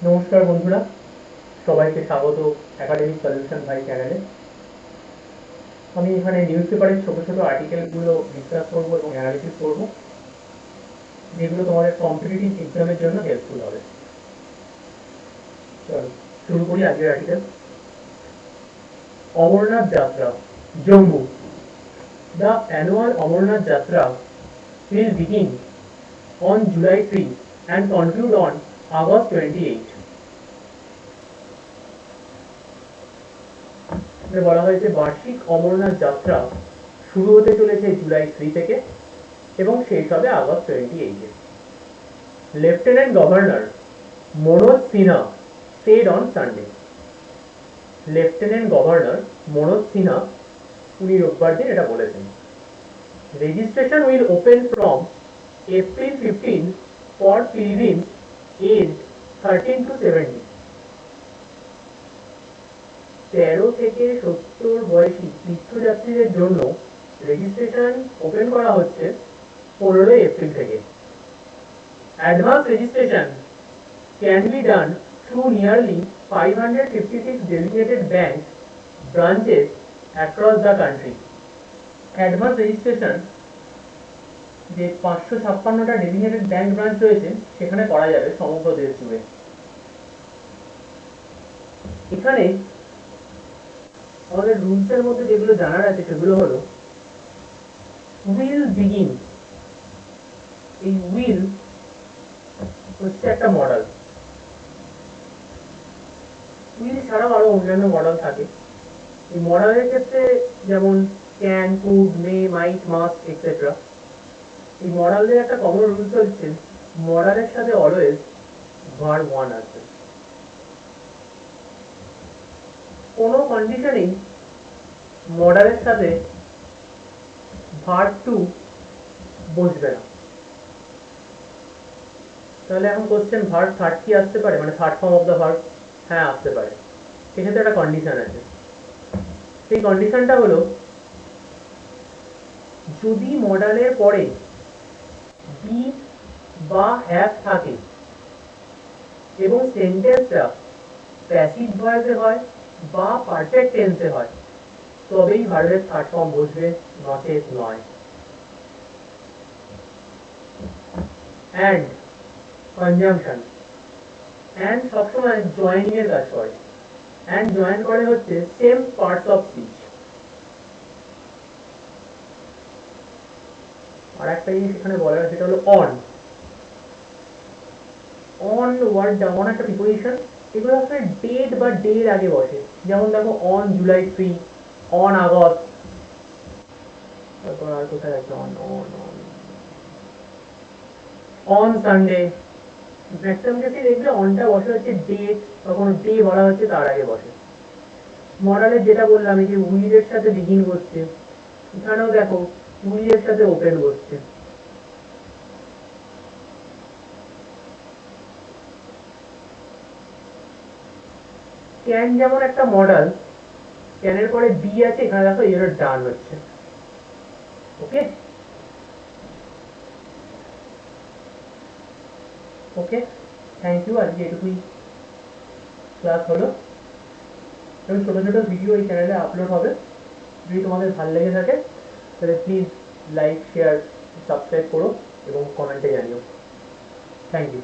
নমস্কার বন্ধুরা, সবাইকে স্বাগত একাডেমিক সলিউশন ভাই চ্যানেলে। আমি এখানে নিউজ পেপারের ছোট ছোট আর্টিকেলগুলো ডিসকাস করব এবং অ্যানালিসিস করব, যেগুলো তোমাদের কম্পিটিটিভ এক্সামের জন্য হেল্পফুল হবে। চলো শুরু করি আজকের আর্টিকেল। অমরনাথ যাত্রা, জম্মু। দ্য অ্যানুয়াল অমরনাথ যাত্রা will begin on July 3 and conclude on August 28. বলা হয়েছে বার্ষিক অমরনাথ যাত্রা শুরু হতে চলেছে জুলাই 3 থেকে এবং শেষ হবে আগস্ট 28-এ। Lieutenant governor Manoj Sinha said on Sunday. Lieutenant governor Manoj Sinha উনি রোববার দিন এটা বলেছেন। Registration will open from April 15 for pilgrims aged 13 to 70. 13 থেকে 70 বয়সী তীর্থযাত্রীদের জন্য রেজিস্ট্রেশন ওপেন করা হচ্ছে 15 এপ্রিল থেকে। Advance registration can be done through nearly 556 designated bank branches across the country. Advance registration যে 556টা ডেজিগনেটেড ব্যাংক ব্রাঞ্চ রয়েছে সেখানে করা যাবে সমগ্র দেশ জুড়ে। এখানে আমাদের রুলসের মধ্যে যেগুলো জানার আছে সেগুলো হলো উইল বিগিন। এই উইল হচ্ছে একটা মডেল। উইল ছাড়াও আরো অন্যান্য মডেল থাকে। এই মডেলের ক্ষেত্রে যেমন can, could, may, might, must etcetera. এই মডেলের একটা কমন রুলস হচ্ছে মডেলের সাথে অলওয়েজ ভার্ব ওয়ান আছে। কোনো কন্ডিশনেই মডেলের সাথে ভার্ব টু বসবে না। তাহলে এখন কোশ্চেন ভার্ব থার্ড কি আসতে পারে, মানে third form of the verb? হ্যাঁ আসতে পারে। সেক্ষেত্রে একটা কন্ডিশন আছে। সেই কন্ডিশনটা হলো যদি মডেলের পরে বি বা হ্যাভ থাকে এবং সেন্টেন্সটা প্যাসিভ ভয়েসে হয় বা পারফেক্ট টেন্সে হয় তবেই ভার্বের থার্ড ফর্ম বসবে, নচেত নয়। অ্যান্ড কনজাংশন, অ্যান্ড সবসময় জয়েনিং এর কাজ করে। অ্যান্ড জয়েন করে হচ্ছে সেম পার্টস অফ স্পিচ। আর একটা জিনিস এখানে বলা হয় সেটা হলো অন। অন ওয়ার্ডটা, অন একটা প্রিপোজিশন, এগুলো আসলে ডেট বা ডের আগে বসে। যেমন দেখো অন জুলাই 3, অন আগস্ট, তারপর আর কোথায় আছে on on on on Sunday. Maximum ক্ষেত্রে দেখবে অনটা বসে হচ্ছে ডেট, তখন ডে বলা হচ্ছে তার আগে বসে। মডেলের যেটা বললাম এই যে উইলের সাথে বিগিন করছে, এখানেও দেখো উইলের সাথে ওপেন করছে। ক্যান যেমন একটা মডেল, ক্যানের পরে বি আছে, এখানে দেখো এর ডান হচ্ছে। ওকে ওকে, থ্যাংক ইউ। আজকে এটুকুই ক্লাস হলো এবং ছোটো ছোটো ভিডিও এই চ্যানেলে আপলোড হবে। যদি তোমাদের ভালো লেগে থাকে তাহলে প্লিজ লাইক, শেয়ার, সাবস্ক্রাইব করো এবং কমেন্টে জানিও। Thank you.